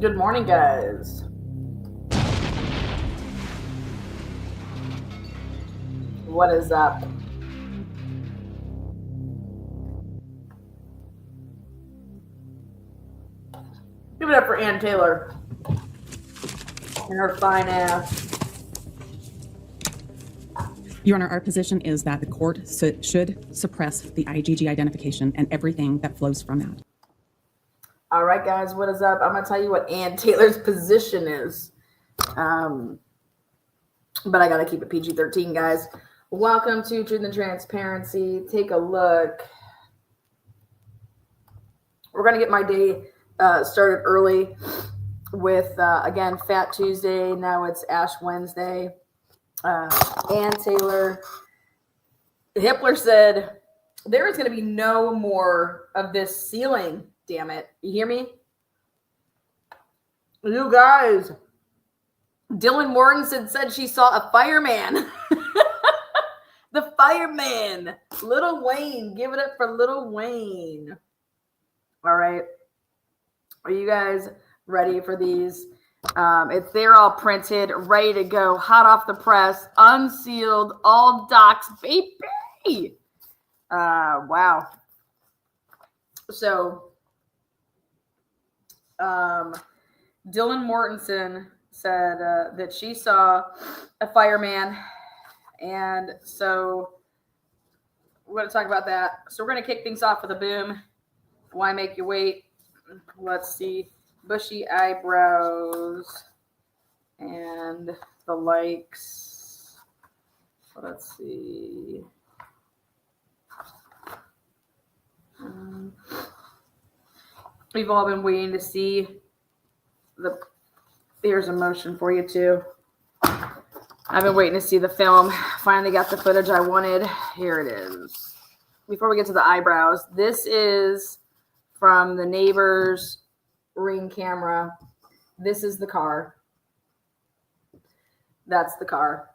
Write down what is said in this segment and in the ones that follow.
Good morning, guys. What is up? Give it up for Ann Taylor and her fine ass. Your Honor, our position is that the court should suppress the IgG identification and everything that flows from that. All right, guys, what is up? I'm going to tell you what Ann Taylor's position is. But I got to keep it PG-13, guys. Welcome to Truth and Transparency. Take a look. We're going to get my day started early with, again, Fat Tuesday. Now it's Ash Wednesday. Ann Taylor. Hippler said, there is going to be no more of this ceiling. Damn it. You hear me? You guys. Dylan Mortensen said she saw a fireman. The fireman. Lil Wayne. Give it up for Lil Wayne. All right. Are you guys ready for these? They're all printed, ready to go, hot off the press, unsealed, all docs, baby. Wow. So, Dylan Mortensen said that she saw a fireman, and so we're going to talk about that. So we're going to kick things off with a boom. Why make you wait? Let's see. Bushy eyebrows and the likes. Let's see. We've all been waiting to see the. Here's a motion for you too. I've been waiting to see the film. Finally got the footage I wanted. Here it is. Before we get to the eyebrows, this is from the neighbor's Ring camera. This is the car. That's the car.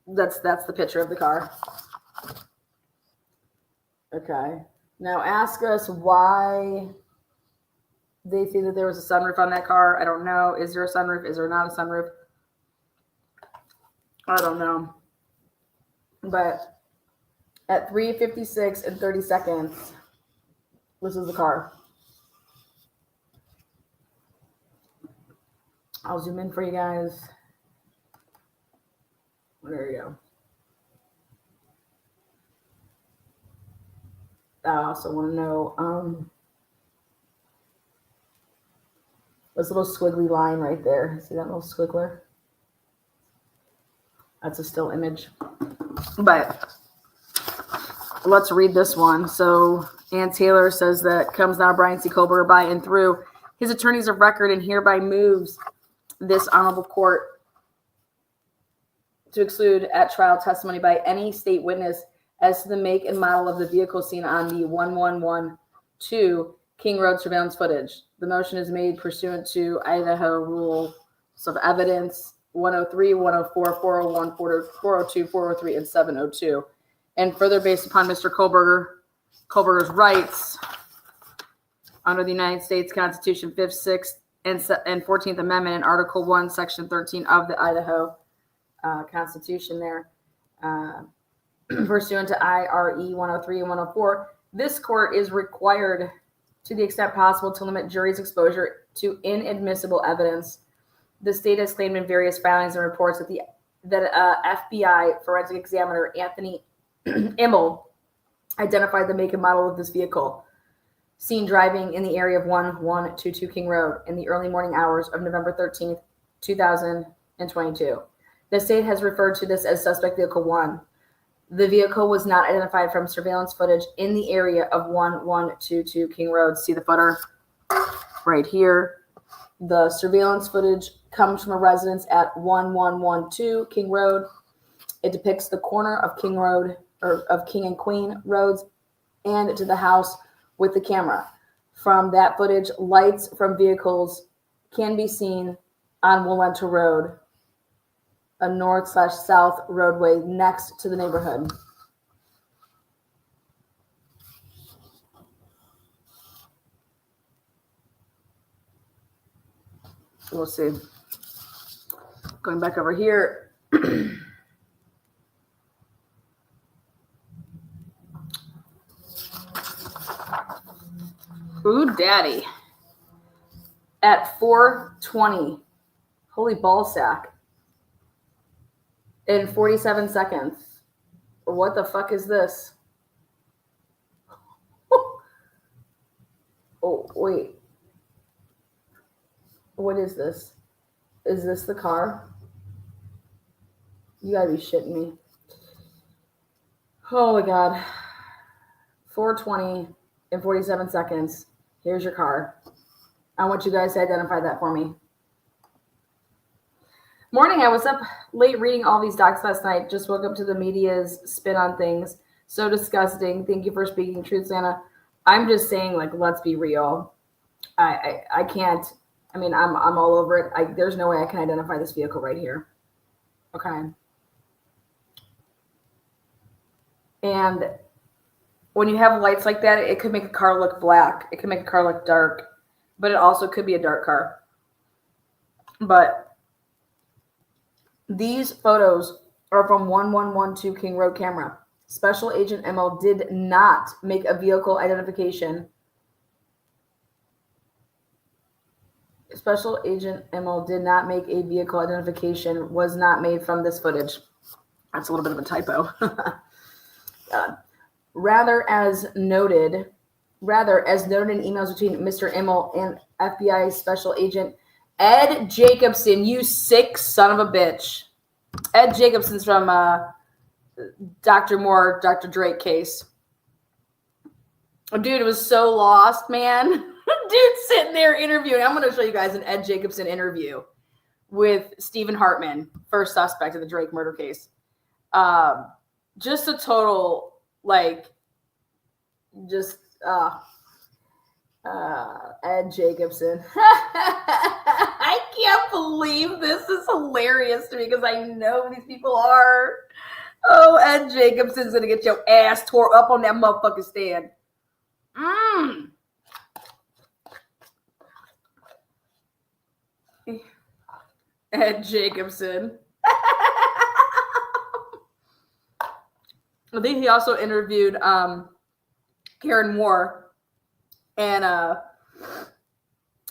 That's the picture of the car. Okay. Now ask us why they think that there was a sunroof on that car. I don't know. Is there a sunroof? Is there not a sunroof? I don't know. But at 3:56 and 30 seconds, this is the car. I'll zoom in for you guys. There you go. I also want to know this little squiggly line right there. See that little squiggler? That's a still image. But let's read this one. So Ann Taylor says that comes now Brian C. Kohlberger by and through his attorneys of record and hereby moves this honorable court to exclude at trial testimony by any state witness as to the make and model of the vehicle seen on the 1112 King Road surveillance footage. The motion is made pursuant to Idaho Rules of Evidence 103, 104, 401, 402, 403, and 702. And further based upon Mr. Kohlberger's rights under the United States Constitution, 5th, 6th, and 14th Amendment and Article 1, Section 13 of the Idaho Constitution there, pursuant to IRE 103 and 104, this court is required to the extent possible to limit jury's exposure to inadmissible evidence. The state has claimed in various filings and reports that FBI forensic examiner Anthony Immel identified the make and model of this vehicle seen driving in the area of 1122 King Road in the early morning hours of November 13th, 2022. The state has referred to this as suspect vehicle 1. The vehicle was not identified from surveillance footage in the area of 1122 King Road. See the footer right here. The surveillance footage comes from a residence at 1112 King Road. It depicts the corner of King Road or of King and Queen Roads and to the house with the camera. From that footage, lights from vehicles can be seen on Willenta Road, a north/south roadway next to the neighborhood. We'll see. Going back over here. Ooh, daddy. At 4:20. Holy ball sack. In 47 seconds. What the fuck is this? Oh, wait. What is this? Is this the car? You gotta be shitting me. Oh my God. 4:20 in 47 seconds. Here's your car. I want you guys to identify that for me. Morning, I was up late reading all these docs last night. Just woke up to the media's spin on things. So disgusting. Thank you for speaking truth, Santa. I'm just saying, like, let's be real. I can't. I mean, I'm all over it. There's no way I can identify this vehicle right here. Okay. And when you have lights like that, it could make a car look black. It could make a car look dark. But it also could be a dark car. But these photos are from 1112 King Road camera. Special Agent ML did not make a vehicle identification. Special Agent ML did not make a vehicle identification, was not made from this footage. That's a little bit of a typo. Rather, as noted in emails between Mr. Immel and FBI Special Agent Ed Jacobson, you sick son of a bitch. Ed Jacobson's from Dr. Moore, Dr. Drake case. Dude, it was so lost, man. Dude sitting there interviewing. I'm going to show you guys an Ed Jacobson interview with Stephen Hartman, first suspect in the Drake murder case. Just a total, like, just, Ed Jacobson. I can't believe this is hilarious to me because I know who these people are. Oh, Ed Jacobson's going to get your ass tore up on that motherfucking stand. Ed Jacobson. I think he also interviewed Karen Moore, and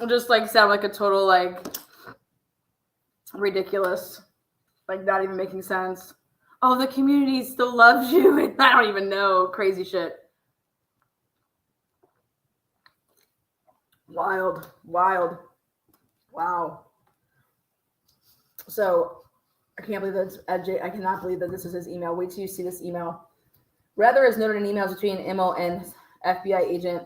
just like sound like a total like ridiculous, like not even making sense. Oh, the community still loves you, and I don't even know, crazy shit. Wild. Wow. So I can't believe that's I cannot believe that this is his email. Wait till you see this email. Rather, as noted in emails between Immel and FBI agent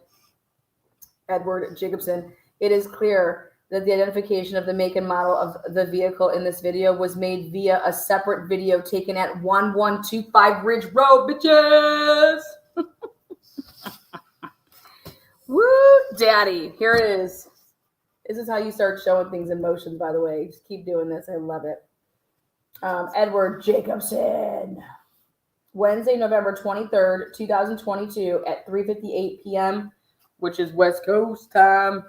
Edward Jacobson, it is clear that the identification of the make and model of the vehicle in this video was made via a separate video taken at 1125 Ridge Road, bitches. Woo, daddy. Here it is. This is how you start showing things in motion, by the way. Just keep doing this. I love it. Edward Jacobson. Wednesday, November 23rd, 2022 at 3:58 p.m., which is West Coast time.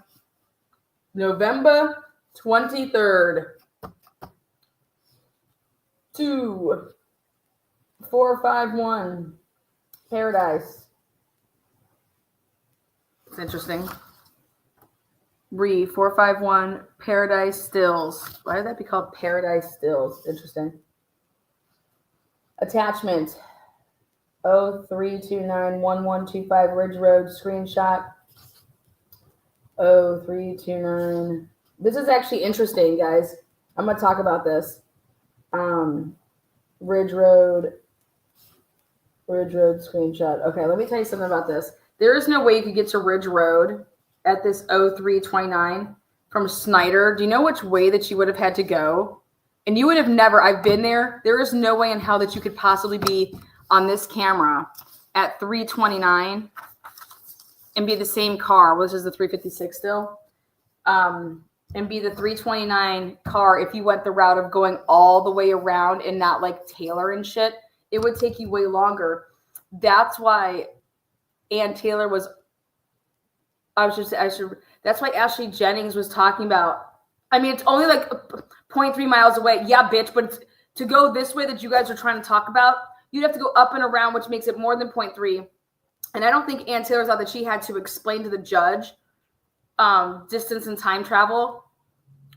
November 23rd. 2451 Paradise. It's interesting. 451 Paradise Stills. Why would that be called Paradise Stills? Interesting. Attachment 03291125 Ridge Road screenshot. 0329. This is actually interesting, guys. I'm going to talk about this. Ridge Road screenshot. Okay, let me tell you something about this. There is no way you could get to Ridge Road at this 0329 from Snyder. Do you know which way that you would have had to go? And you would have never, I've been there. There is no way in hell that you could possibly be on this camera at 329 and be the same car. Well, this is the 356 still. And be the 329 car if you went the route of going all the way around and not like Taylor and shit. It would take you way longer. That's why Ann Taylor was, that's why Ashley Jennings was talking about I mean, it's only like 0.3 miles away. Yeah, bitch, but it's, to go this way that you guys are trying to talk about, you'd have to go up and around, which makes it more than 0.3. And I don't think Ann Taylor thought that she had to explain to the judge distance and time travel.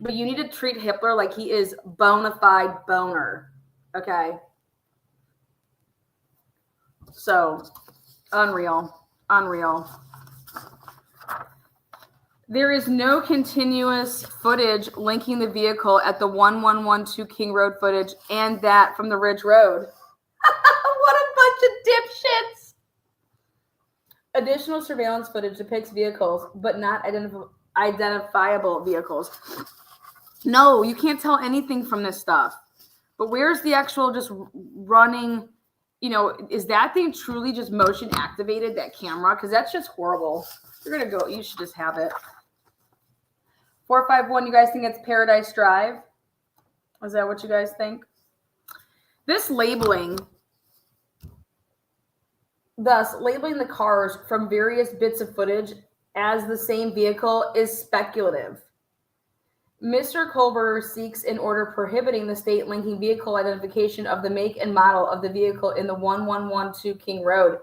But you need to treat Hippler like he is bona fide boner. Okay? So, unreal. There is no continuous footage linking the vehicle at the 1112 King Road footage and that from the Ridge Road. What a bunch of dipshits. Additional surveillance footage depicts vehicles, but not identifiable vehicles. No, you can't tell anything from this stuff. But where's the actual just running, is that thing truly just motion activated, that camera? Because that's just horrible. You're going to go, you should just have it. 451, you guys think it's Paradise Drive? Is that what you guys think? This labeling, thus labeling the cars from various bits of footage as the same vehicle, is speculative. Mr. Culver seeks an order prohibiting the state linking vehicle identification of the make and model of the vehicle in the 1112 King Road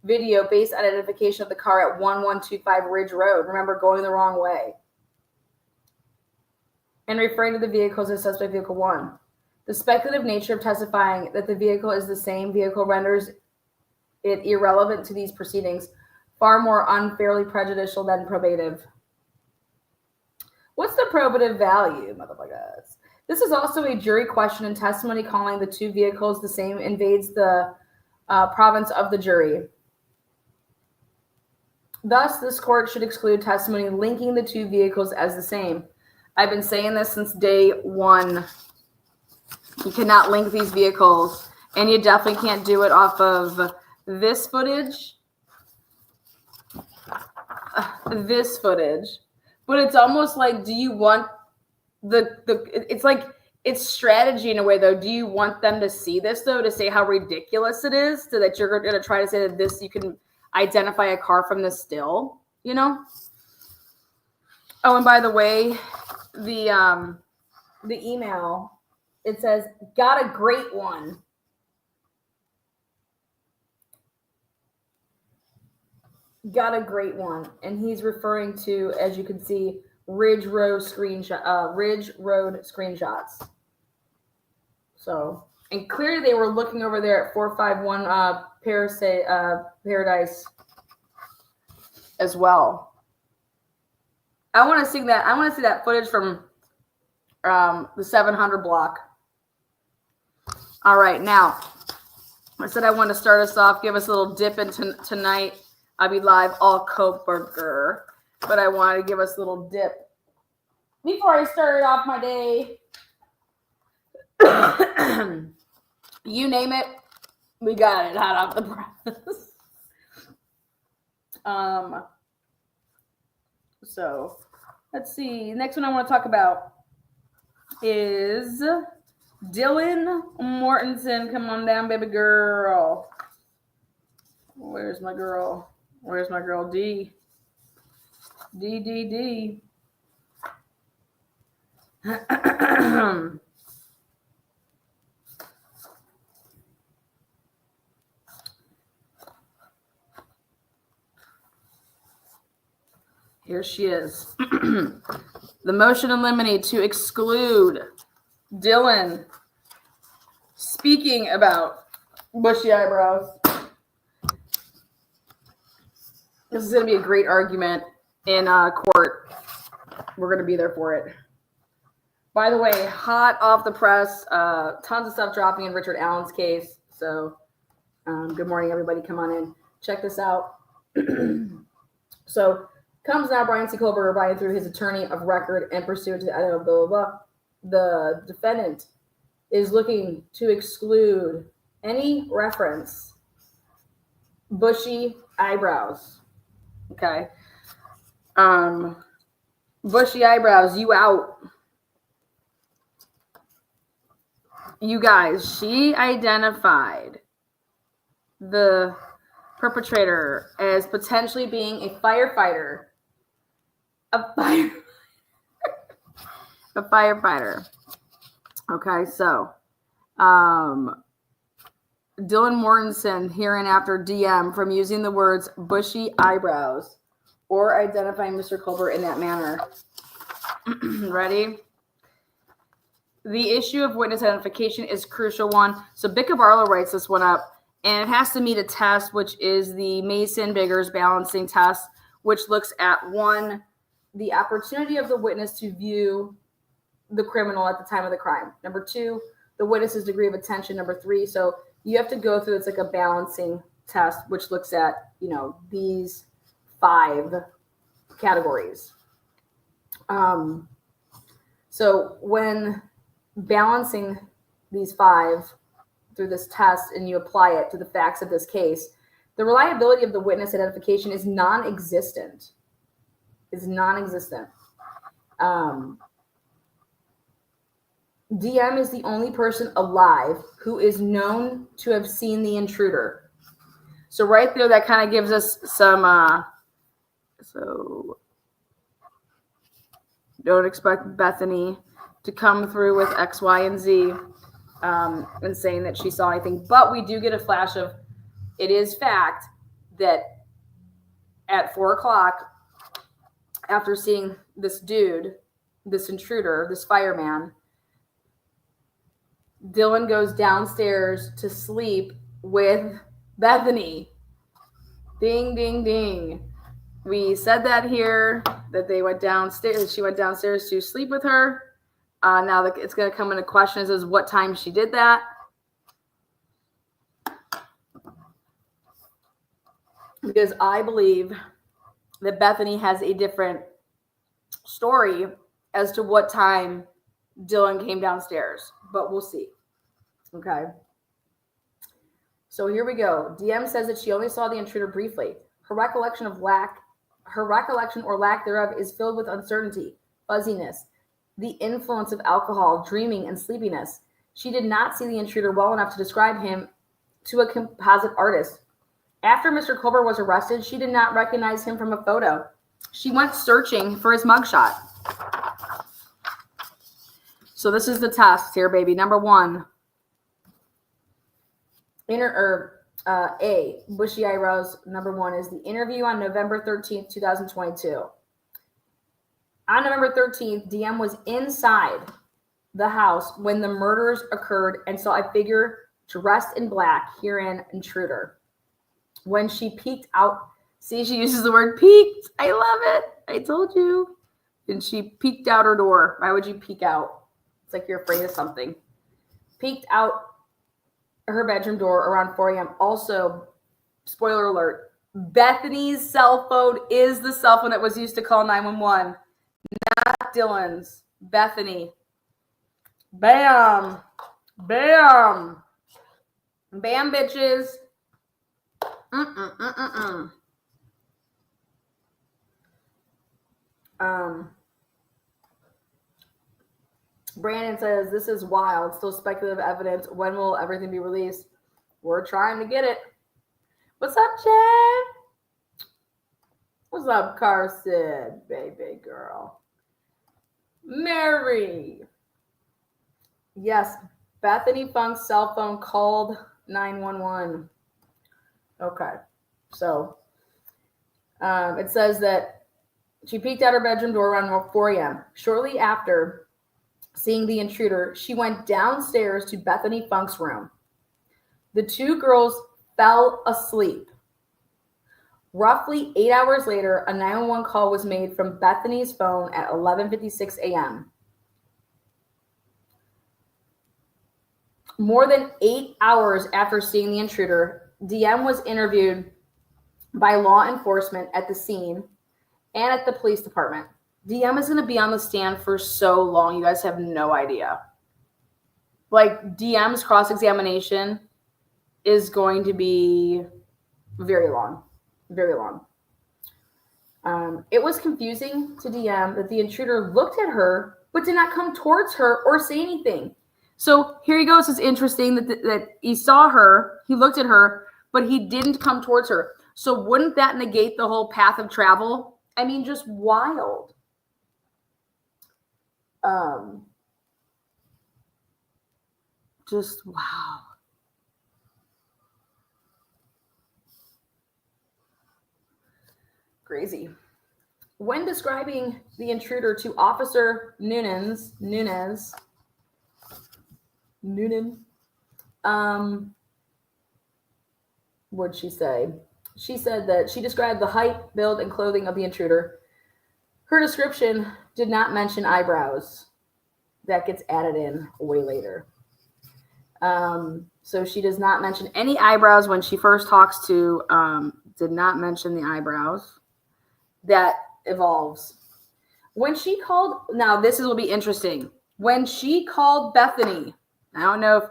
video based on identification of the car at 1125 Ridge Road. Remember, going the wrong way. And referring to the vehicles as suspect vehicle 1. The speculative nature of testifying that the vehicle is the same vehicle renders it irrelevant to these proceedings, far more unfairly prejudicial than probative. What's the probative value, motherfuckers? This is also a jury question, and testimony calling the two vehicles the same invades the province of the jury. Thus, this court should exclude testimony linking the two vehicles as the same. I've been saying this since day one. You cannot link these vehicles, and you definitely can't do it off of this footage. This footage. But it's almost like, do you want it's like, it's strategy in a way, though. Do you want them to see this, though, to say how ridiculous it is, so that you're going to try to say that this, you can identify a car from this still, Oh, and by the way, the email, it says, got a great one. Got a great one. And he's referring to, as you can see, Ridge Road screenshots. So, and clearly they were looking over there at 451 Paradise as well. I want to see that footage from the 700 block. All right, now I said I want to start us off, give us a little dip into tonight. I'll be live all Coburger, but I wanted to give us a little dip before I started off my day. You name it, we got it hot off the press. So let's see. Next one I want to talk about is Dylan Mortensen. Come on down, baby girl. Where's my girl? Where's my girl D? D. Here she is. The motion in limine to exclude Dylan speaking about bushy eyebrows. This is going to be a great argument in court. We're going to be there for it. By the way, hot off the press, tons of stuff dropping in Richard Allen's case. So good morning, everybody. Come on in. Check this out. So comes now Brian C. Kohlberger by and through his attorney of record and pursuant to the Idaho blah, blah, blah. The defendant is looking to exclude any reference bushy eyebrows. Okay. Bushy eyebrows, you out. You guys, she identified the perpetrator as potentially being a firefighter. A firefighter. Okay, so Dylan Mortensen hereinafter DM from using the words bushy eyebrows or identifying Mr. Culber in that manner. Ready? The issue of witness identification is a crucial one. So Bicca Barlow writes this one up, and it has to meet a test, which is the Mason-Biggers balancing test, which looks at, one, the opportunity of the witness to view the criminal at the time of the crime. Number two, the witness's degree of attention. Number three, so you have to go through, it's like a balancing test, which looks at, these 5 categories. So when balancing these 5 through this test and you apply it to the facts of this case, the reliability of the witness identification is non-existent. DM is the only person alive who is known to have seen the intruder. So right there, that kind of gives us some, so don't expect Bethany to come through with X, Y, and Z and saying that she saw anything. But we do get a flash of, it is fact that at 4 o'clock, after seeing this dude, this intruder, this fireman, Dylan goes downstairs to sleep with Bethany. Ding, ding, ding. We said that here, that they went downstairs. She went downstairs to sleep with her. Now it's going to come into question is what time she did that. Because I believe that Bethany has a different story as to what time Dylan came downstairs, but we'll see. Okay. So here we go. DM says that she only saw the intruder briefly. Her recollection or lack thereof is filled with uncertainty, fuzziness, the influence of alcohol, dreaming, and sleepiness. She did not see the intruder well enough to describe him to a composite artist. After Mr. Culber was arrested, she did not recognize him from a photo. She went searching for his mugshot. So this is the test here, baby. Number 1. A, bushy eyebrows. Number 1 is the interview on November 13th, 2022. On November 13th, DM was inside the house when the murders occurred and saw a figure dressed in black, herein intruder. When she peeked out, see, she uses the word peeked. I love it. I told you. And she peeked out her door. Why would you peek out? It's like you're afraid of something. Peeked out her bedroom door around 4 a.m. Also, spoiler alert, Bethany's cell phone is the cell phone that was used to call 911. Not Dylan's. Bethany. Bam. Bam. Bam, bitches. Brandon says, this is wild. Still speculative evidence. When will everything be released? We're trying to get it. What's up, Chad? What's up, Carson? Baby girl. Mary. Yes, Bethany Funk's cell phone called 911. Okay. So it says that she peeked out her bedroom door around 4 a.m. Shortly after seeing the intruder, she went downstairs to Bethany Funk's room. The 2 girls fell asleep. Roughly 8 hours later, a 911 call was made from Bethany's phone at 11:56 a.m. More than 8 hours after seeing the intruder, DM was interviewed by law enforcement at the scene and at the police department. DM is going to be on the stand for so long, you guys have no idea. Like, DM's cross-examination is going to be very long. Very long. It was confusing to DM that the intruder looked at her but did not come towards her or say anything. So here he goes. It's interesting that he saw her, he looked at her, but he didn't come towards her. So wouldn't that negate the whole path of travel? I mean, just wild. Just wow. Crazy. When describing the intruder to Officer Noonan, what'd she say? She said that she described the height, build, and clothing of the intruder. Her description did not mention eyebrows. That gets added in way later. So she does not mention any eyebrows when she first talks to, did not mention the eyebrows. That evolves. When she called, now this will be interesting. When she called Bethany, I don't know if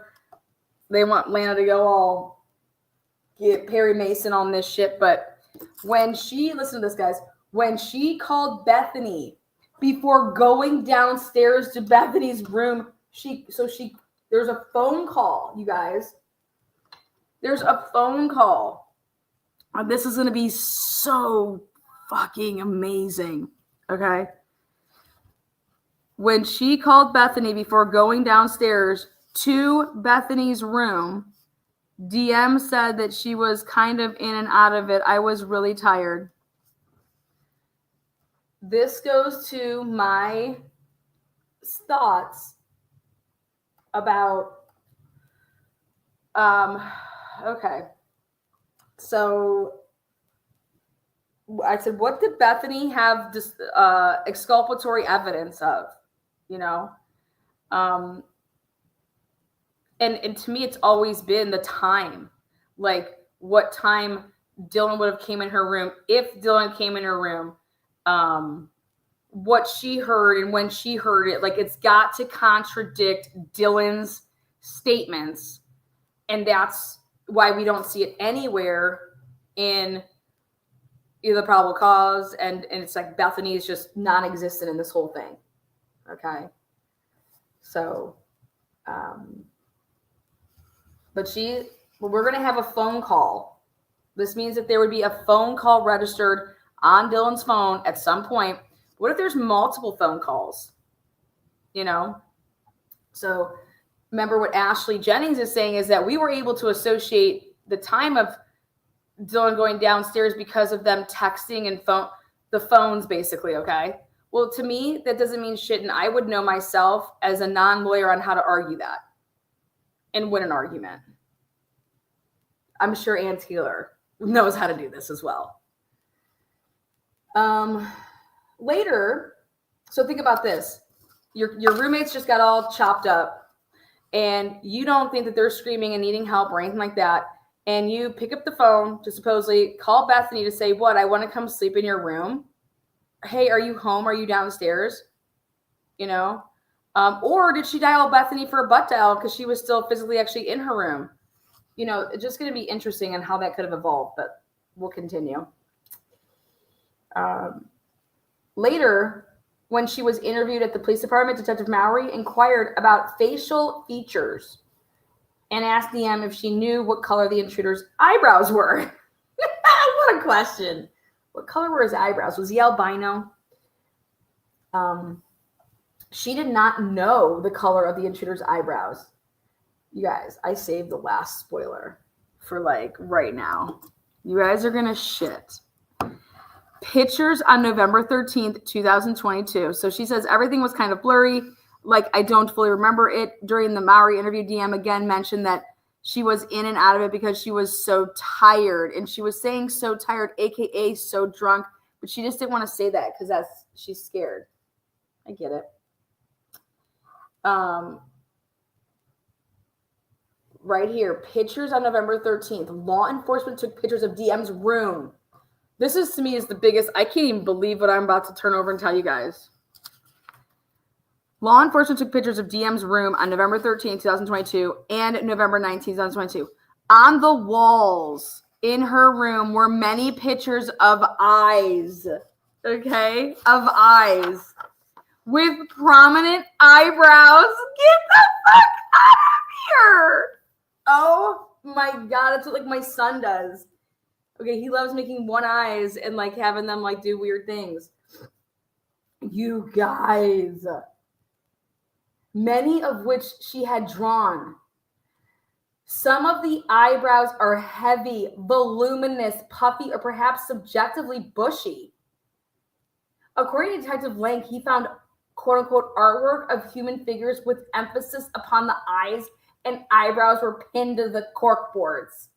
they want Lana to go all get Perry Mason on this shit, but when she, listen to this, guys, when she called Bethany before going downstairs to Bethany's room, there's a phone call, you guys. There's a phone call. This is going to be so fucking amazing. Okay. When she called Bethany before going downstairs to Bethany's room, DM said that she was kind of in and out of it. I was really tired. This goes to my thoughts about, okay. So I said, what did Bethany have this exculpatory evidence of? You know? And to me, it's always been the time. Like, what time Dylan would have came in her room, if Dylan came in her room, what she heard and when she heard it. Like, it's got to contradict Dylan's statements. And that's why we don't see it anywhere in either probable cause. And it's like Bethany is just non-existent in this whole thing. Okay. So, but we're going to have a phone call. This means that there would be a phone call registered on Dylan's phone at some point. What if there's multiple phone calls? You know? So remember what Ashley Jennings is saying is that we were able to associate the time of Dylan going downstairs because of them texting and the phones basically, okay? Well, to me, that doesn't mean shit, and I would know myself as a non-lawyer on how to argue that and win an argument. I'm sure Ann Taylor knows how to do this as well. Later, so think about this. Your roommates just got all chopped up, and you don't think that they're screaming and needing help or anything like that, and you pick up the phone to supposedly call Bethany to say, what, I want to come sleep in your room. Hey, are you home? Are you downstairs? You know? Or did she dial Bethany for a butt dial because she was still physically actually in her room? You know, it's just going to be interesting on how that could have evolved, but we'll continue. Later, when she was interviewed at the police department, Detective Mowry inquired about facial features and asked DM if she knew what color the intruder's eyebrows were. What a question. What color were his eyebrows? Was he albino? She did not know the color of the intruder's eyebrows. You guys, I saved the last spoiler for like right now. You guys are going to shit. Pictures on November 13th, 2022. So she says everything was kind of blurry. Like, I don't fully remember it. During the Mowry interview, DM again mentioned that she was in and out of it because she was so tired. And she was saying so tired, AKA so drunk. But she just didn't want to say that because she's scared. I get it. Right here, pictures on November 13th. Law enforcement took pictures of DM's room. This is, to me, is the biggest. I can't even believe what I'm about to turn over and tell you guys. Law enforcement took pictures of DM's room on November 13th, 2022 and November 19th, 2022. On the walls in her room were many pictures of eyes. Okay? Of eyes. With prominent eyebrows. Get the fuck out of here! Oh my God, it's what like my son does. Okay, he loves making one eyes and like having them like do weird things. You guys. many of which she had drawn. Some of the eyebrows are heavy, voluminous, puffy, or perhaps subjectively bushy. According to Detective Lank, he found quote-unquote artwork of human figures with emphasis upon the eyes, and eyebrows were pinned to the cork boards.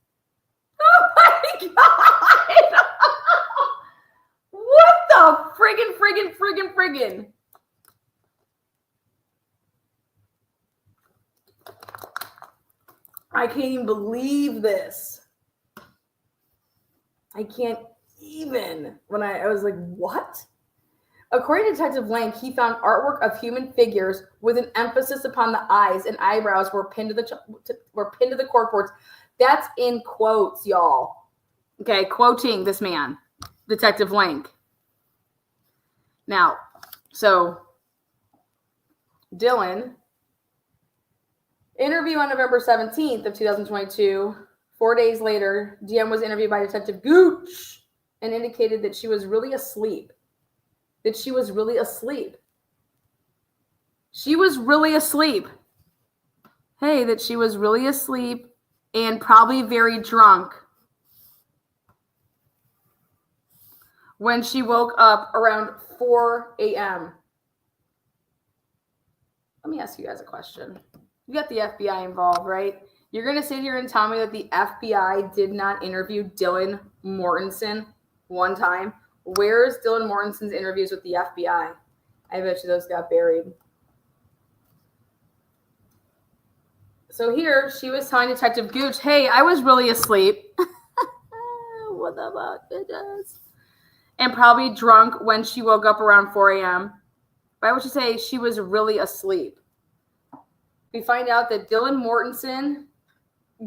Oh my God! What the friggin'? I can't even believe this. I can't even. When I was like, what? According to Detective Lank, he found artwork of human figures with an emphasis upon the eyes, and eyebrows were pinned to the corkboards. That's in quotes, y'all. Okay, quoting this man, Detective Lank. Now, so Dylan, interview on November 17th of 2022. 4 days later, DM was interviewed by Detective Gooch and indicated that she was really asleep. She was really asleep. Hey, that she was really asleep and probably very drunk when she woke up around 4 a.m. Let me ask you guys a question. You got the FBI involved, right? You're going to sit here and tell me that the FBI did not interview Dylan Mortensen one time? Where's Dylan Mortensen's interviews with the FBI? I bet you those got buried. So here, she was telling Detective Gooch, hey, I was really asleep. What the fuck, bitches? And probably drunk when she woke up around 4 a.m. Why would she say she was really asleep? We find out that Dylan Mortensen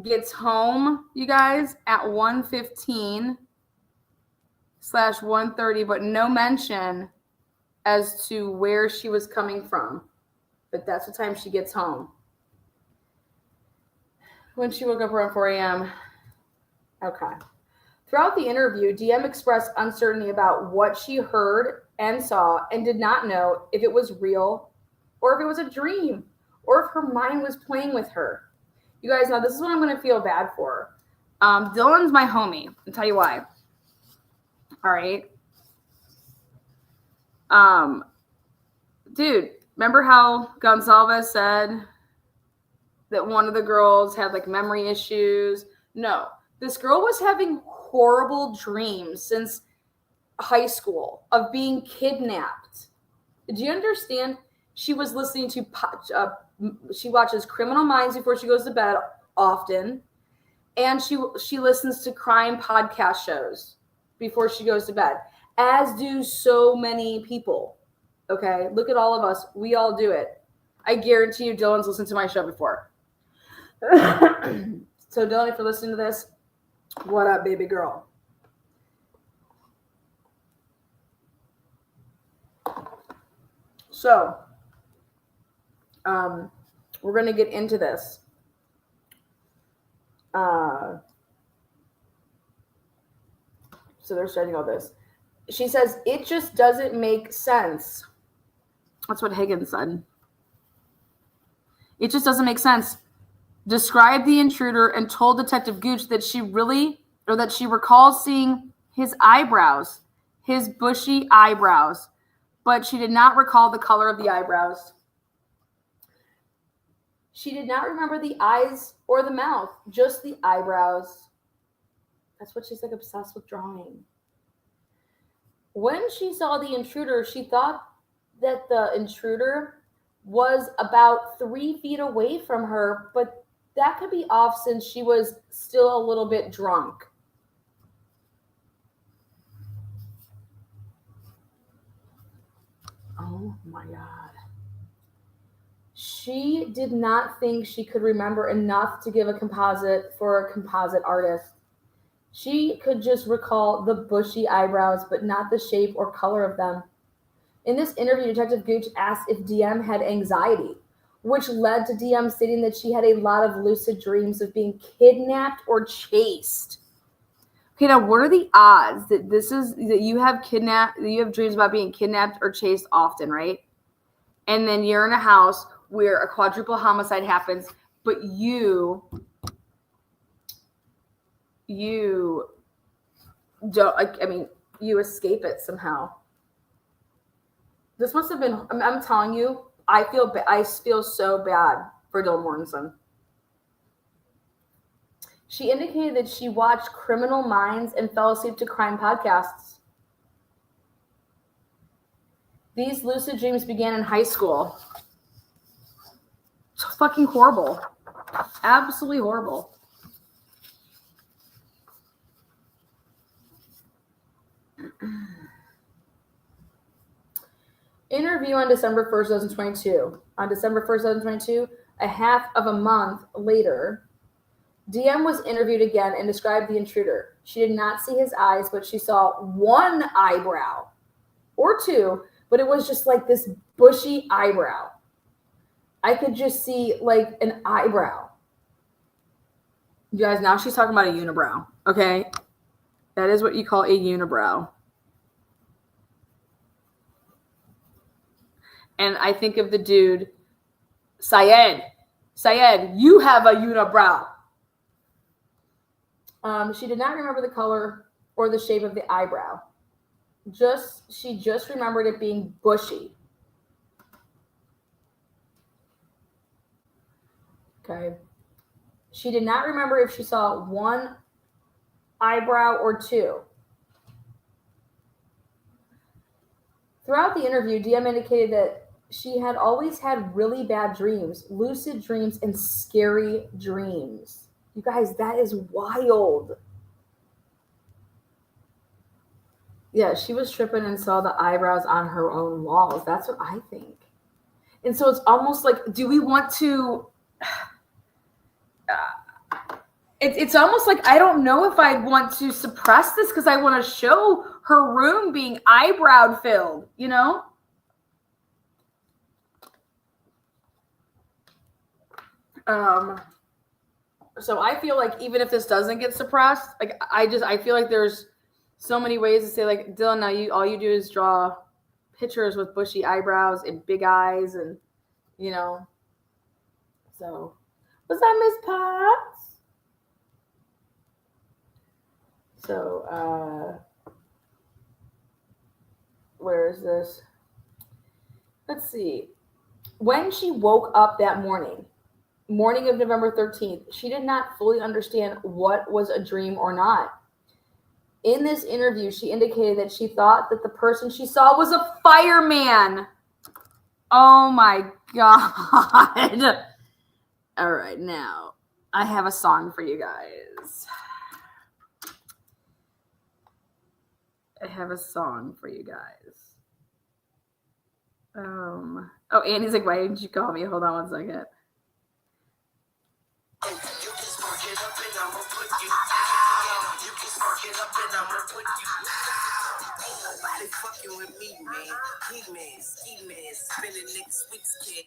gets home, you guys, at 1:15/1:30, but no mention as to where she was coming from. But that's the time she gets home. When she woke up around 4 a.m. Okay. Throughout the interview, DM expressed uncertainty about what she heard and saw and did not know if it was real or if it was a dream or if her mind was playing with her. You guys know this is what I'm going to feel bad for. Dylan's my homie. I'll tell you why. All right. Dude, remember how Gonsalves said that one of the girls had like memory issues? No, this girl was having horrible dreams since high school of being kidnapped. Do you understand? She was listening to, she watches Criminal Minds before she goes to bed often. And she listens to crime podcast shows before she goes to bed, as do so many people. Okay, look at all of us. We all do it. I guarantee you Dylan's listened to my show before. So Dylan, if you're listening to this, what up, baby girl? So, we're going to get into this. So they're studying all this. She says, it just doesn't make sense. That's what Higgins said. It just doesn't make sense. Described the intruder and told Detective Gooch that she recalls seeing his eyebrows, his bushy eyebrows, but she did not recall the color of the eyebrows. She did not remember the eyes or the mouth, just the eyebrows. That's what she's like obsessed with drawing. When she saw the intruder, she thought that the intruder was about 3 feet away from her, but that could be off since she was still a little bit drunk. Oh my God. She did not think she could remember enough to give a composite for a composite artist. She could just recall the bushy eyebrows, but not the shape or color of them. In this interview, Detective Gooch asked if DM had anxiety, which led to DM stating that she had a lot of lucid dreams of being kidnapped or chased. Okay, now what are the odds that you have dreams about being kidnapped or chased often, right? And then you're in a house where a quadruple homicide happens, but you don't, I mean, you escape it somehow. This must have been, I'm telling you, I feel so bad for Dylan Mortensen. She indicated that she watched Criminal Minds and fell asleep to crime podcasts. These lucid dreams began in high school. It's fucking horrible. Absolutely horrible. Interview on December 1st, 2022. On December 1st, 2022, a half of a month later, DM was interviewed again and described the intruder. She did not see his eyes, but she saw one eyebrow or two, but it was just like this bushy eyebrow. I could just see like an eyebrow. You guys, now she's talking about a unibrow, okay? That is what you call a unibrow. And I think of the dude, Syed, you have a unibrow. She did not remember the color or the shape of the eyebrow. She just remembered it being bushy. Okay. She did not remember if she saw one eyebrow or two. Throughout the interview, DM indicated that she had always had really bad dreams, lucid dreams, and scary dreams. You guys, that is wild. Yeah, she was tripping and saw the eyebrows on her own walls. That's what I think. And so it's almost like, do we want to... It's almost like I don't know if I want to suppress this because I want to show her room being eyebrow filled, you know? So I feel like even if this doesn't get suppressed, like I feel like there's so many ways to say like, Dylan, now all you do is draw pictures with bushy eyebrows and big eyes and, you know. So was that Miss Potts? So, where is this? Let's see. When she woke up that morning of November 13th, she did not fully understand what was a dream or not. In this interview, she indicated that she thought that the person she saw was a fireman. Oh my God. All right, now I have a song for you guys. Oh, Andy's like, why didn't you call me? Hold on one second.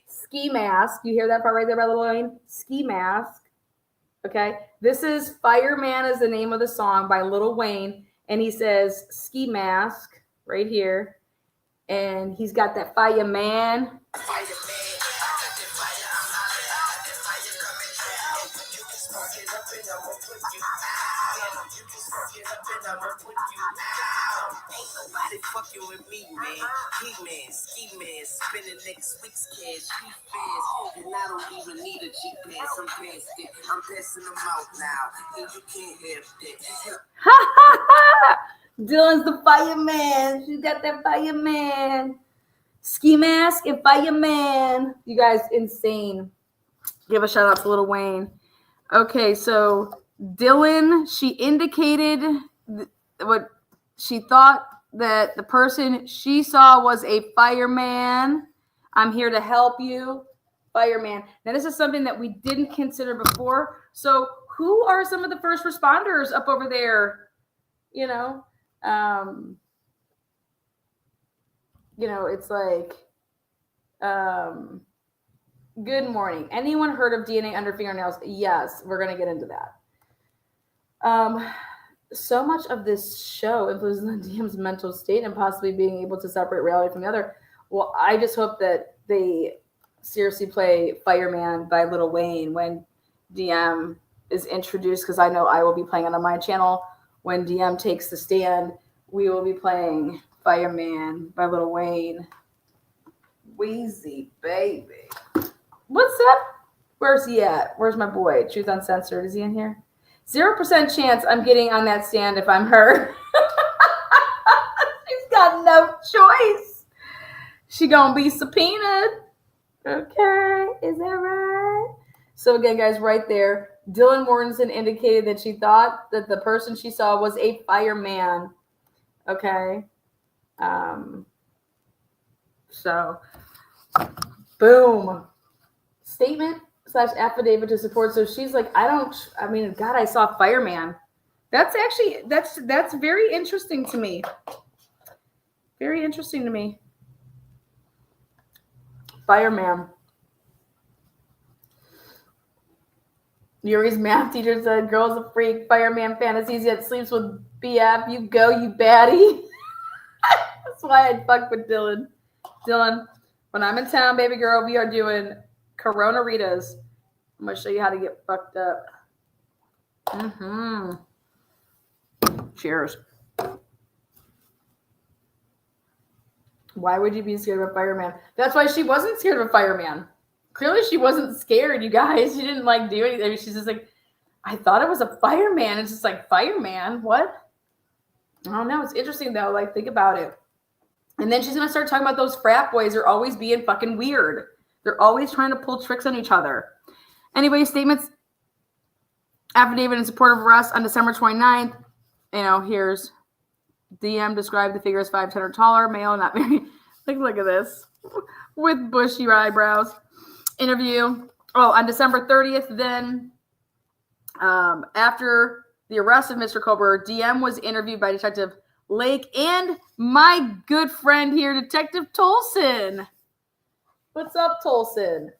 Ski mask. You hear that part right there by Lil Wayne? Ski mask. Okay. This is Fireman is the name of the song by Lil Wayne. And he says ski mask right here. And he's got that fireman. Fucking with me, man. He-man, ski-man, spending next week's cash. He fast, and I don't even need a GPS. I'm past it. I'm passing them out now, and you can't have that. Dylan's the fireman. She's got that fireman. Ski mask and fireman. You guys, insane. Give a shout out to Lil Wayne. Okay, so Dylan, she indicated what she thought that the person she saw was a fireman. I'm here to help you, fireman. Now, this is something that we didn't consider before. So who are some of the first responders up over there? You know, it's like, good morning. Anyone heard of DNA under fingernails? Yes, we're going to get into that. So much of this show influences the DM's mental state and possibly being able to separate reality from the other. Well, I just hope that they seriously play Fireman by Lil Wayne when DM is introduced, because I know I will be playing it on my channel. When DM takes the stand, we will be playing Fireman by Lil Wayne. Wheezy, baby. What's up? Where's he at? Where's my boy? Truth Uncensored. Is he in here? 0% chance I'm getting on that stand if I'm her. She's got no choice. She gonna be subpoenaed. Okay, is that right? So again, guys, right there, Dylan Mortensen indicated that she thought that the person she saw was a fireman. Okay. So, boom. Statement / affidavit to support. So she's like, God, I saw fireman. That's actually, that's very interesting to me. Very interesting to me. Fireman. Yuri's math teacher said, girl's a freak. Fireman fantasies, yet sleeps with BF. You go, you baddie. That's why I'd fuck with Dylan. Dylan, when I'm in town, baby girl, we are doing Corona Ritas. I'm going to show you how to get fucked up. Cheers. Why would you be scared of a fireman? That's why she wasn't scared of a fireman. Clearly she wasn't scared, you guys. She didn't do anything. I mean, she's just like, I thought it was a fireman. It's just like, fireman? What? I don't know. It's interesting though. Think about it. And then she's going to start talking about those frat boys are always being fucking weird. They're always trying to pull tricks on each other. Anyway, statements, affidavit in support of arrest on December 29th. Here's DM described the figure as 5'10" or taller, male, not very. Look at this. With bushy eyebrows. Interview. On December 30th, then, after the arrest of Mr. Kober, DM was interviewed by Detective Lake and my good friend here, Detective Tolson. What's up, Tolson?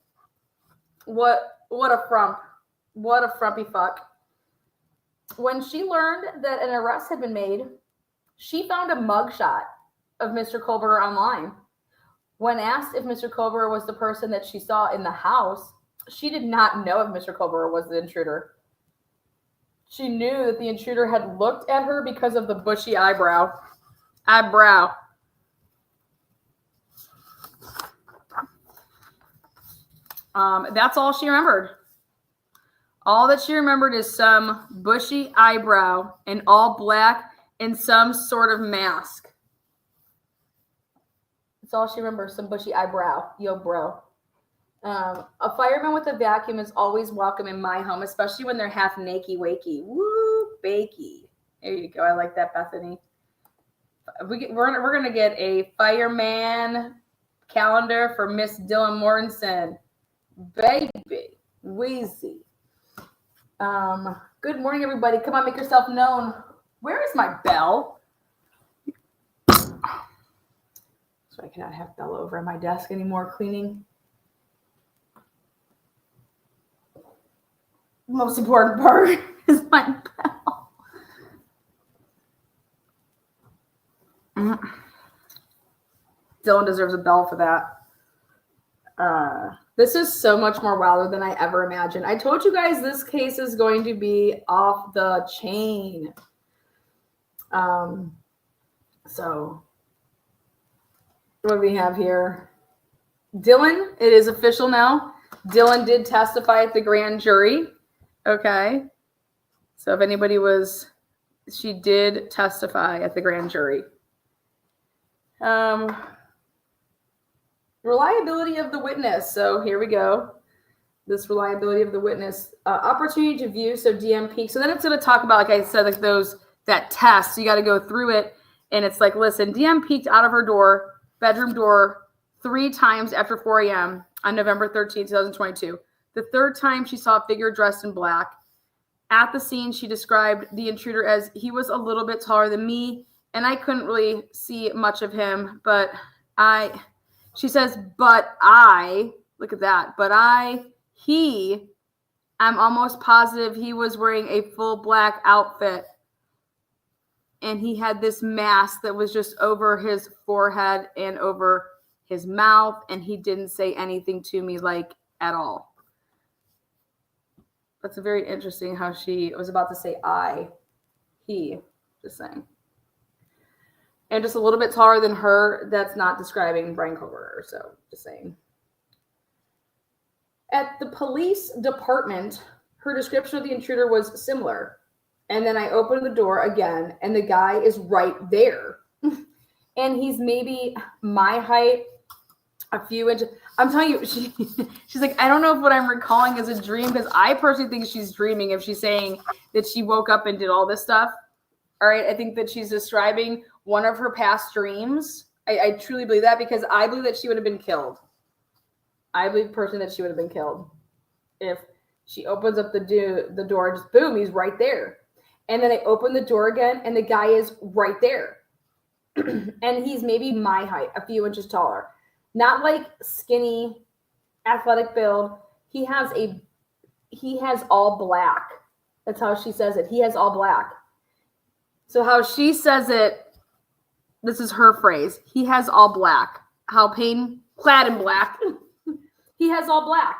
What a frump. What a frumpy fuck. When she learned that an arrest had been made, she found a mugshot of Mr. Kober online. When asked if Mr. Kober was the person that she saw in the house, she did not know if Mr. Kober was the intruder. She knew that the intruder had looked at her because of the bushy eyebrow. That's all she remembered. All that she remembered is some bushy eyebrow and all black and some sort of mask. That's all she remembers, some bushy eyebrow. Yo, bro. A fireman with a vacuum is always welcome in my home, especially when they're half naked wakey. Woo, bakey. There you go. I like that, Bethany. We're gonna get a fireman calendar for Miss Dylan Mortensen. Baby. Wheezy. Good morning, everybody. Come on, make yourself known. Where is my bell? So I cannot have Bella over at my desk anymore cleaning. The most important part is my bell. Dylan deserves a bell for that. This is so much more wilder than I ever imagined. I told you guys this case is going to be off the chain. So what do we have here? Dylan, it is official now. Dylan did testify at the grand jury. Okay. So if anybody she did testify at the grand jury. Reliability of the witness. So here we go. This reliability of the witness. Opportunity to view. So DM peak. So then it's going to talk about, like I said, that test. So you got to go through it. And it's like, listen, DM peeked out of her bedroom door 3 times after 4 a.m. on November 13, 2022. The third time she saw a figure dressed in black. At the scene, she described the intruder as he was a little bit taller than me, and I couldn't really see much of him, she says, look at that, I'm almost positive he was wearing a full black outfit, and he had this mask that was just over his forehead and over his mouth, and he didn't say anything to me like at all. That's very interesting how she was about to say he, just saying. And just a little bit taller than her, that's not describing Brian Kober, so just saying. At the police department, her description of the intruder was similar. And then I opened the door again, and the guy is right there. And he's maybe my height, a few inches. I'm telling you, she's like, I don't know if what I'm recalling is a dream, because I personally think she's dreaming if she's saying that she woke up and did all this stuff. All right, I think that she's describing one of her past dreams. I truly believe that, because I believe that she would have been killed. I believe personally that she would have been killed if she opens up the door, just boom, he's right there. And then I open the door again, and the guy is right there. And he's maybe my height, a few inches taller. Not like skinny, athletic build. He has all black. That's how she says it. He has all black. So how she says it, this is her phrase. He has all black. How Payne, clad in black. He has all black.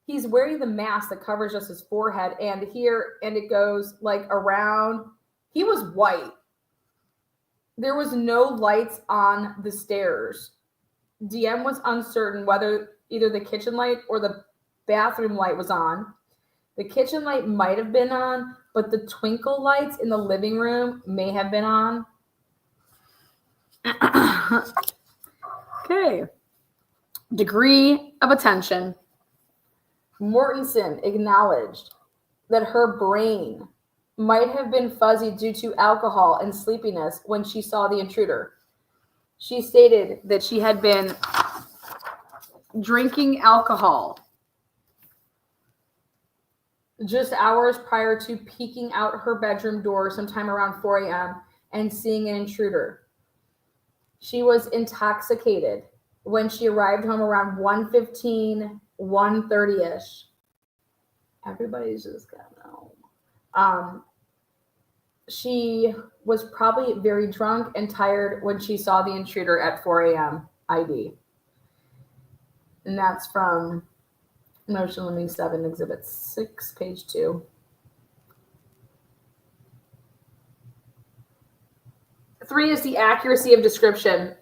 He's wearing the mask that covers just his forehead and here, and it goes like around. He was white. There was no lights on the stairs. DM was uncertain whether either the kitchen light or the bathroom light was on. The kitchen light might have been on, but the twinkle lights in the living room may have been on. Okay. Degree of attention. Mortensen acknowledged that her brain might have been fuzzy due to alcohol and sleepiness when she saw the intruder. She stated that she had been drinking alcohol just hours prior to peeking out her bedroom door sometime around 4 a.m. and seeing an intruder. She was intoxicated when she arrived home around 1:15, 1:30-ish. Everybody's just got home. She was probably very drunk and tired when she saw the intruder at 4 a.m. ID. And that's from Motion Limiting 7, Exhibit 6, page 2. 3 is the accuracy of description.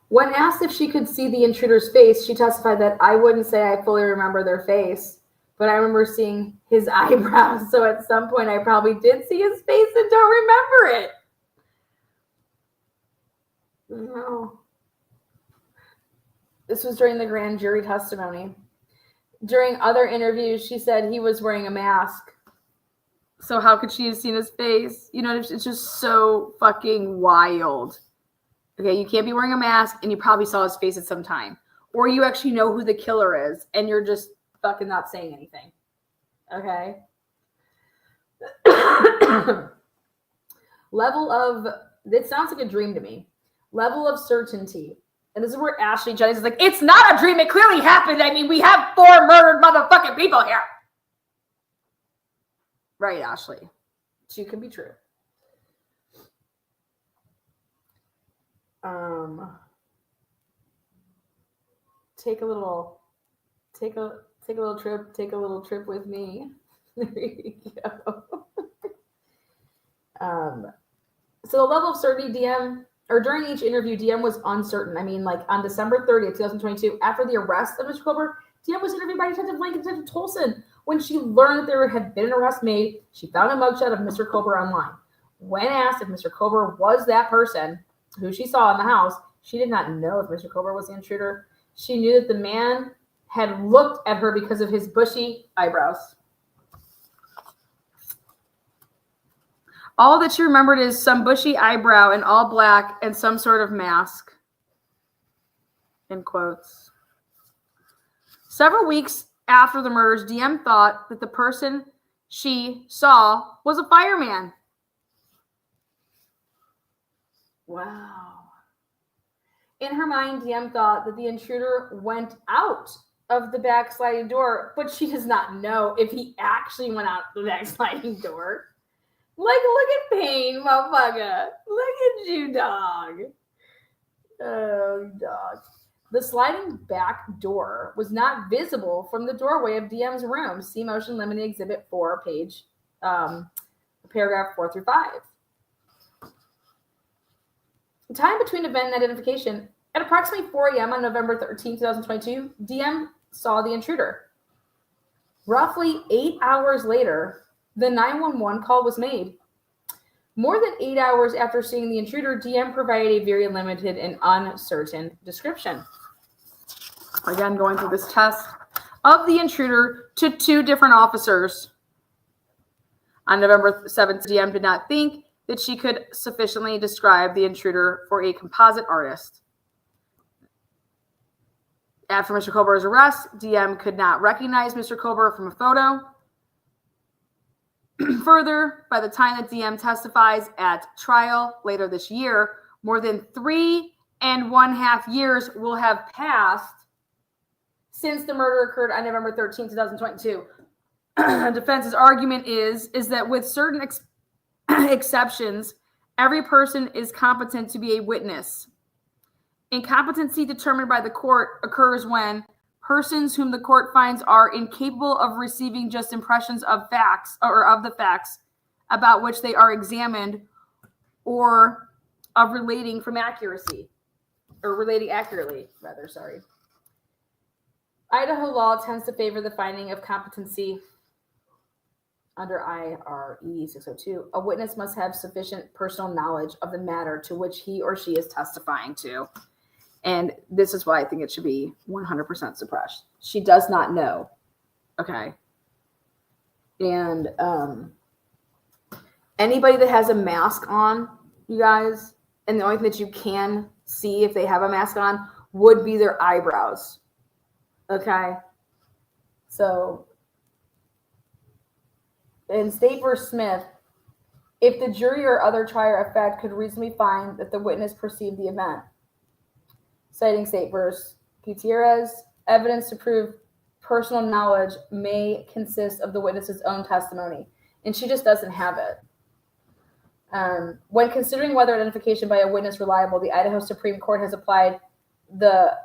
When asked if she could see the intruder's face, she testified that I wouldn't say I fully remember their face, but I remember seeing his eyebrows. So at some point, I probably did see his face and don't remember it. No. This was during the grand jury testimony. During other interviews, she said he was wearing a mask. So how could she have seen his face? You know, it's just so fucking wild. Okay, you can't be wearing a mask, and you probably saw his face at some time. Or you actually know who the killer is, and you're just fucking not saying anything. Okay? Level of, it sounds like a dream to me. Level of certainty. And this is where Ashley Jennings is like, it's not a dream, it clearly happened. I mean, we have 4 murdered motherfucking people here. Right, Ashley. She could be true. Take a little trip with me. There you go. So the level of certainty DM, or during each interview, DM was uncertain. I mean, like on December 30th, 2022, after the arrest of Mr. Kober, DM was interviewed by Detective Link and Detective Tolson. When she learned that there had been an arrest made, she found a mugshot of Mr. Kober online. When asked if Mr. Kober was that person who she saw in the house, she did not know if Mr. Kober was the intruder. She knew that the man had looked at her because of his bushy eyebrows. All that she remembered is some bushy eyebrow and all black and some sort of mask. In quotes. Several weeks after the murders, DM thought that the person she saw was a fireman. Wow. In her mind, DM thought that the intruder went out of the back sliding door, but she does not know if he actually went out the back sliding door. Look at Payne, motherfucker. Look at you, dog. Oh, dog. The sliding back door was not visible from the doorway of DM's room. See Motion Limited Exhibit 4, page, paragraph 4 through 5. The time between event and identification. At approximately 4 a.m. on November 13, 2022, DM saw the intruder. Roughly 8 hours later, the 911 call was made. More than 8 hours after seeing the intruder, DM provided a very limited and uncertain description. Again, going through this test of the intruder to 2 different officers. On November 7th, DM did not think that she could sufficiently describe the intruder for a composite artist. After Mr. Kober's arrest, DM could not recognize Mr. Kober from a photo. Further, by the time that DM testifies at trial later this year, more than 3.5 years will have passed since the murder occurred on November 13, 2022. Defense's argument is that with certain exceptions, every person is competent to be a witness. Incompetency determined by the court occurs when persons whom the court finds are incapable of receiving just impressions of facts or of the facts about which they are examined, or of relating from accuracy, or relating accurately, rather, sorry. Idaho law tends to favor the finding of competency under IRE 602. A witness must have sufficient personal knowledge of the matter to which he or she is testifying to. And this is why I think it should be 100% suppressed. She does not know. Okay. And anybody that has a mask on, you guys, and the only thing that you can see if they have a mask on would be their eyebrows. Okay. So in State v. Smith, if the jury or other trier of fact could reasonably find that the witness perceived the event, citing State v. Gutierrez, evidence to prove personal knowledge may consist of the witness's own testimony, and she just doesn't have it. When considering whether identification by a witness reliable, the Idaho Supreme Court has applied the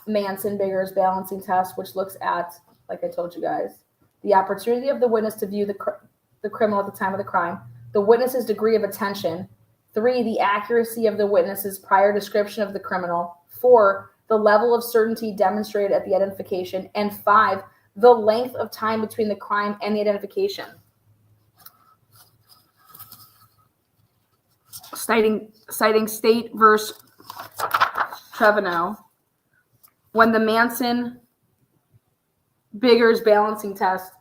Manson-Biggers balancing test, which looks at, like I told you guys, the opportunity of the witness to view the criminal at the time of the crime, the witness's degree of attention, 3, the accuracy of the witness's prior description of the criminal, 4, the level of certainty demonstrated at the identification, and 5, the length of time between the crime and the identification. Citing State v. Trevino, when the Manson-Biggers balancing test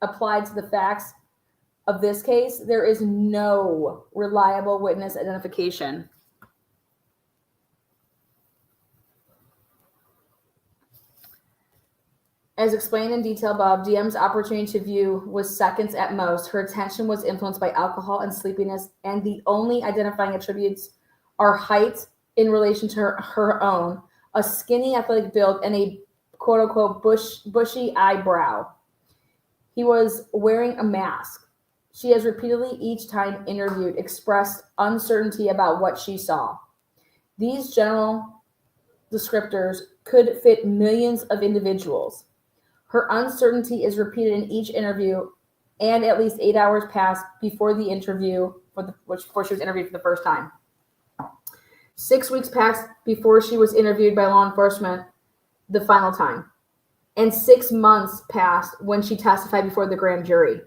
applied to the facts of this case, there is no reliable witness identification. As explained in detail above, DM's opportunity to view was seconds at most. Her attention was influenced by alcohol and sleepiness, and the only identifying attributes are height in relation to her own, a skinny athletic build, and a quote-unquote bushy eyebrow. He was wearing a mask. She has repeatedly, each time interviewed, expressed uncertainty about what she saw. These general descriptors could fit millions of individuals. Her uncertainty is repeated in each interview, and at least 8 hours passed before the interview, before she was interviewed for the first time. 6 weeks passed before she was interviewed by law enforcement the final time, and 6 months passed when she testified before the grand jury.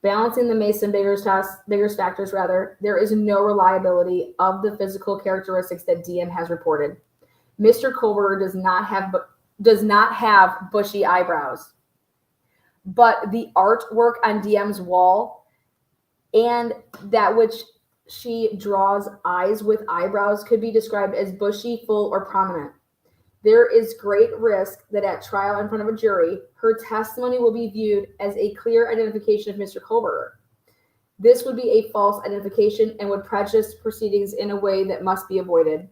Balancing the Manson-Biggers factors, there is no reliability of the physical characteristics that DM has reported. Mr. Kober does not have bushy eyebrows, but the artwork on DM's wall and that which she draws eyes with eyebrows could be described as bushy, full, or prominent. There is great risk that at trial in front of a jury, her testimony will be viewed as a clear identification of Mr. Kober. This would be a false identification and would prejudice proceedings in a way that must be avoided.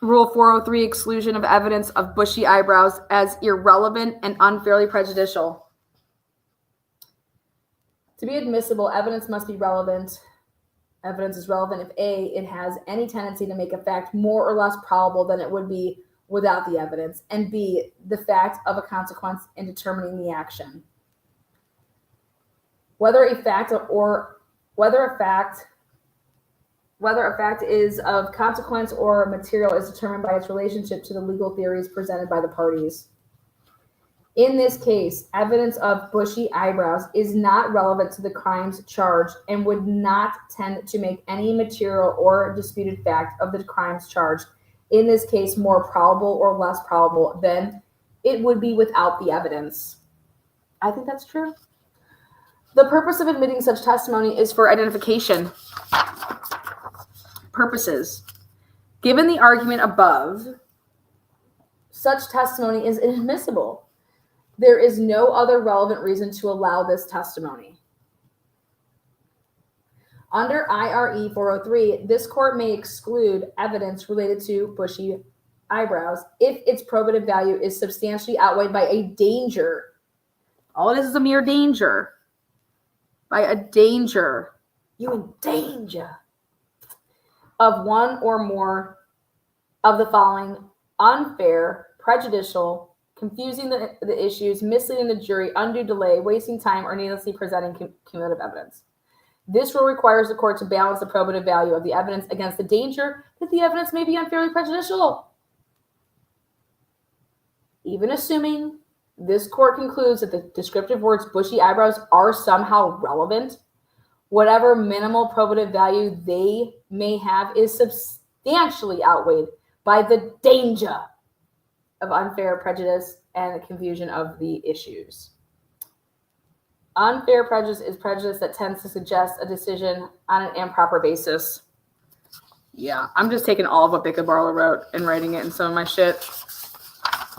Rule 403, exclusion of evidence of bushy eyebrows as irrelevant and unfairly prejudicial. To be admissible, evidence must be relevant. Evidence is relevant if A, it has any tendency to make a fact more or less probable than it would be without the evidence, and B, the fact of a consequence in determining the action. Whether a fact is of consequence or material is determined by its relationship to the legal theories presented by the parties. In this case, evidence of bushy eyebrows is not relevant to the crimes charged and would not tend to make any material or disputed fact of the crimes charged, in this case, more probable or less probable than it would be without the evidence. I think that's true. The purpose of admitting such testimony is for identification purposes. Given the argument above, such testimony is inadmissible. There is no other relevant reason to allow this testimony. Under IRE 403, this court may exclude evidence related to bushy eyebrows if its probative value is substantially outweighed by a danger. All it is a mere danger. By a danger. You in danger. Of one or more of the following: unfair, prejudicial, confusing the issues, misleading the jury, undue delay, wasting time, or needlessly presenting cumulative evidence. This rule requires the court to balance the probative value of the evidence against the danger that the evidence may be unfairly prejudicial. Even assuming this court concludes that the descriptive words bushy eyebrows are somehow relevant, whatever minimal probative value they may have is substantially outweighed by the danger of unfair prejudice and the confusion of the issues. Unfair prejudice is prejudice that tends to suggest a decision on an improper basis. Yeah, I'm just taking all of what Bicka Barlow wrote and writing it in some of my shit.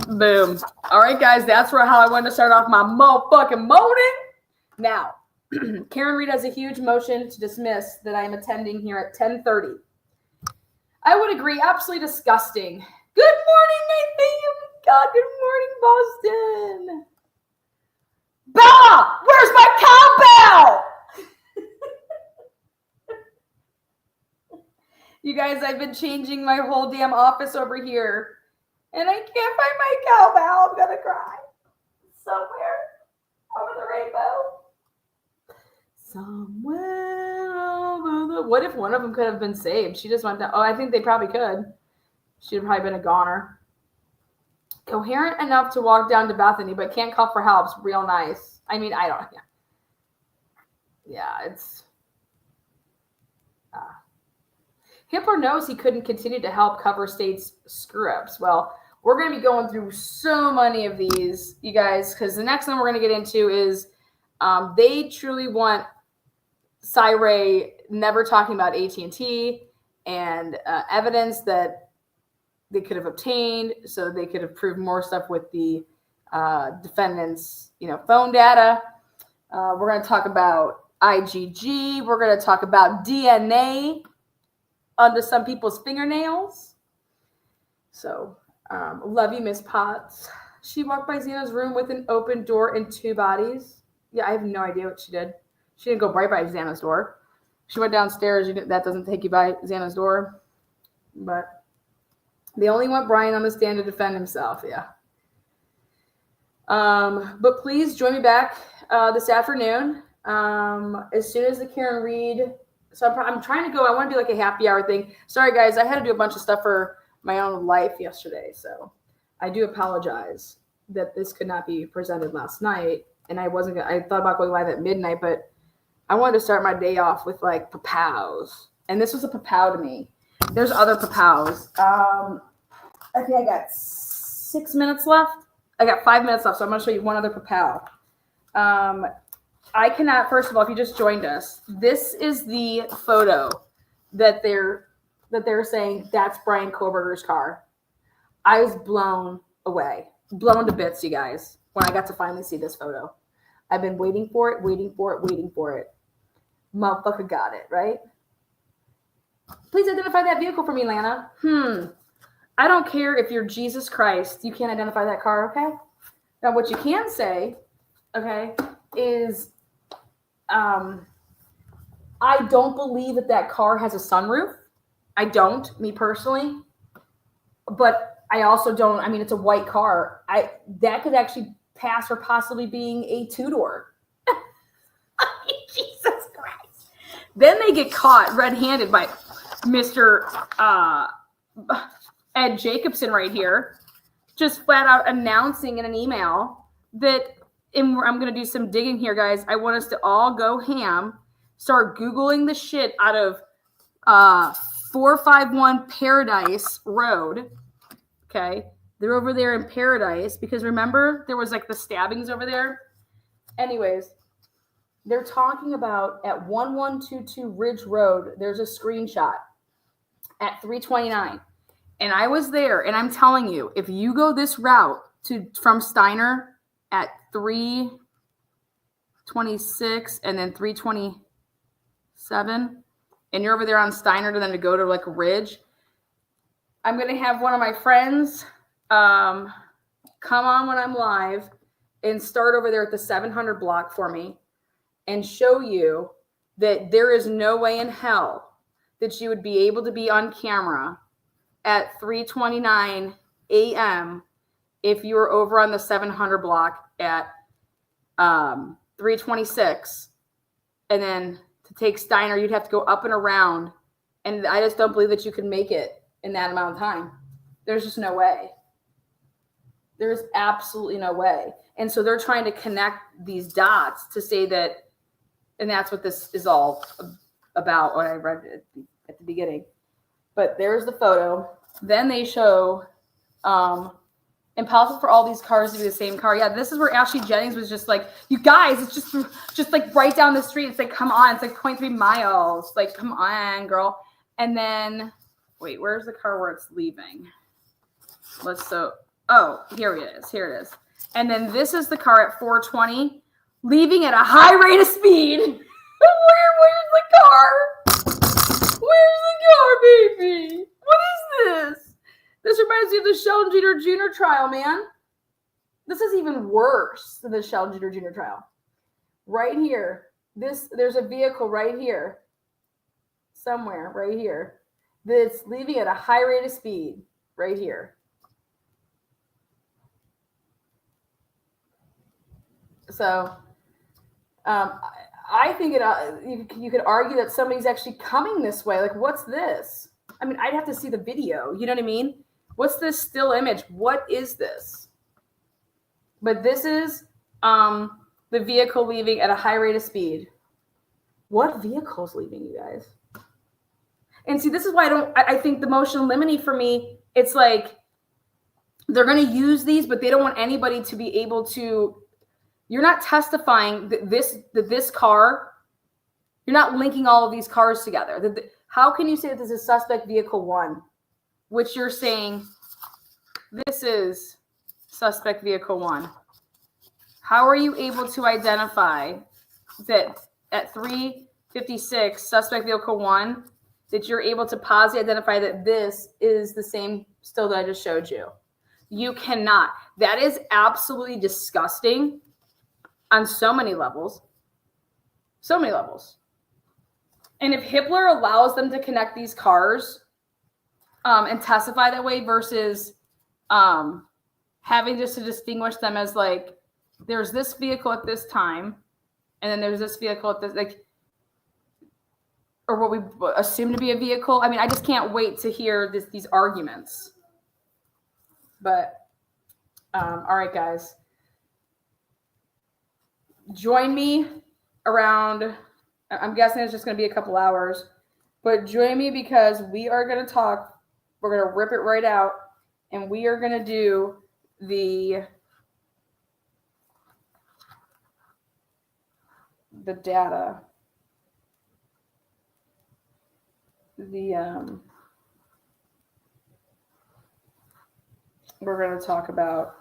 Boom. All right, guys, that's how I wanted to start off my motherfucking morning. Now, Karen Reed has a huge motion to dismiss that I am attending here at 10:30. I would agree. Absolutely disgusting. Good morning, Nathan. God, good morning, Boston. Bella, where's my cowbell? You guys, I've been changing my whole damn office over here, and I can't find my cowbell. I'm gonna cry. Somewhere over the rainbow. Somewhere over the... What if one of them could have been saved? She just went down. Oh, I think they probably could. She'd have probably been a goner. Coherent enough to walk down to Bethany, but can't call for help. It's real nice. I mean, I don't... Yeah, it's... Hippler knows he couldn't continue to help cover states' screw-ups. Well, we're going to be going through so many of these, you guys, because the next one we're going to get into is they truly want Cyray never talking about AT&T and evidence that they could have obtained so they could have proved more stuff with the defendant's, phone data. We're going to talk about IgG. We're going to talk about DNA under some people's fingernails. So, love you, Miss Potts. She walked by Xana's room with an open door and two bodies. Yeah, I have no idea what she did. She didn't go right by Xana's door. She went downstairs. That doesn't take you by Xana's door. But they only want Brian on the stand to defend himself. Yeah. But please join me back this afternoon as soon as the Karen Reed. So I'm trying to go. I want to do like a happy hour thing. Sorry, guys. I had to do a bunch of stuff for my own life yesterday. So I do apologize that this could not be presented last night. And I thought about going live at midnight, but I wanted to start my day off with like papows. And this was a papow to me. There's other papows. I think I got 6 minutes left. I got 5 minutes left. So I'm going to show you one other papow. I cannot, first of all, if you just joined us, this is the photo that they're saying that's Brian Koberger's car. I was blown away, blown to bits, you guys, when I got to finally see this photo. I've been waiting for it. Motherfucker got it, right? Please identify that vehicle for me, Lana. I don't care if you're Jesus Christ. You can't identify that car, okay? Now, what you can say, okay, is I don't believe that car has a sunroof. I don't, me personally. But I also don't, I mean, it's a white car. That could actually pass for possibly being a two-door. Jesus Christ. Then they get caught red-handed by Mr. Ed Jacobson right here, just flat out announcing in an email that, and I'm going to do some digging here, guys. I want us to all go ham, start Googling the shit out of 451 Paradise Road. Okay. They're over there in Paradise because remember there was like the stabbings over there. Anyways, they're talking about at 1122 Ridge Road. There's a screenshot at 329. And I was there, and I'm telling you, if you go this route from Steiner at 326 and then 327, and you're over there on Steiner to go to like Ridge, I'm going to have one of my friends come on when I'm live and start over there at the 700 block for me and show you that there is no way in hell that you would be able to be on camera at 3:29 a.m. if you were over on the 700 block at 3:26, and then to take Steiner, you'd have to go up and around, and I just don't believe that you can make it in that amount of time. There's just no way. There's absolutely no way. And so they're trying to connect these dots to say that, and that's what this is all about, what I read at the beginning. But there's the photo. Then they show impossible for all these cars to be the same car. Yeah, this is where Ashley Jennings was just like, you guys, it's just like right down the street. It's like, come on, it's like 0.3 miles. Like, come on, girl. And then, wait, where's the car where it's leaving? Here it is. Here it is. And then this is the car at 420, leaving at a high rate of speed. Where's the car? Where's the car, baby? What is this? This reminds me of the Sheldon Jeter Jr. trial, man. This is even worse than the Sheldon Jeter Jr. trial. Right here. There's a vehicle right here. Somewhere right here. That's leaving at a high rate of speed. Right here. So, I think you could argue that somebody's actually coming this way. Like, what's this? I mean, I'd have to see the video. You know what I mean? What's this still image? What is this? But this is the vehicle leaving at a high rate of speed. What vehicle is leaving, you guys? And see, this is why I think the motion limine for me, it's like they're going to use these, but they don't want anybody to be able to. You're not testifying that this car, you're not linking all of these cars together. How can you say that this is suspect vehicle 1, which you're saying this is suspect vehicle 1? How are you able to identify that at 356 suspect vehicle 1, that you're able to positively identify that this is the same still that I just showed you? You cannot. That is absolutely disgusting. On so many levels. So many levels. And if Hippler allows them to connect these cars and testify that way versus having just to distinguish them as like, there's this vehicle at this time, and then there's this vehicle at this, like, or what we assume to be a vehicle. I mean, I just can't wait to hear these arguments. But, all right, guys. Join me around, I'm guessing it's just going to be a couple hours, but join me because we are going to talk, we're going to rip it right out, and we are going to do the data, we're going to talk about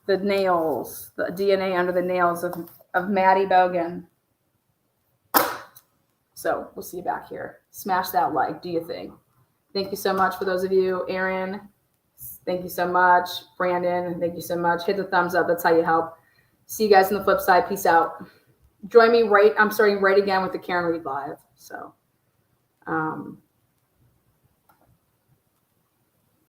the nails, the DNA under the nails of Maddie Bogan. So we'll see you back here. Smash that like, do you think? Thank you so much for those of you. Aaron, thank you so much. Brandon, thank you so much. Hit the thumbs up. That's how you help. See you guys on the flip side. Peace out. join me I'm starting right again with the Karen Read Live. So,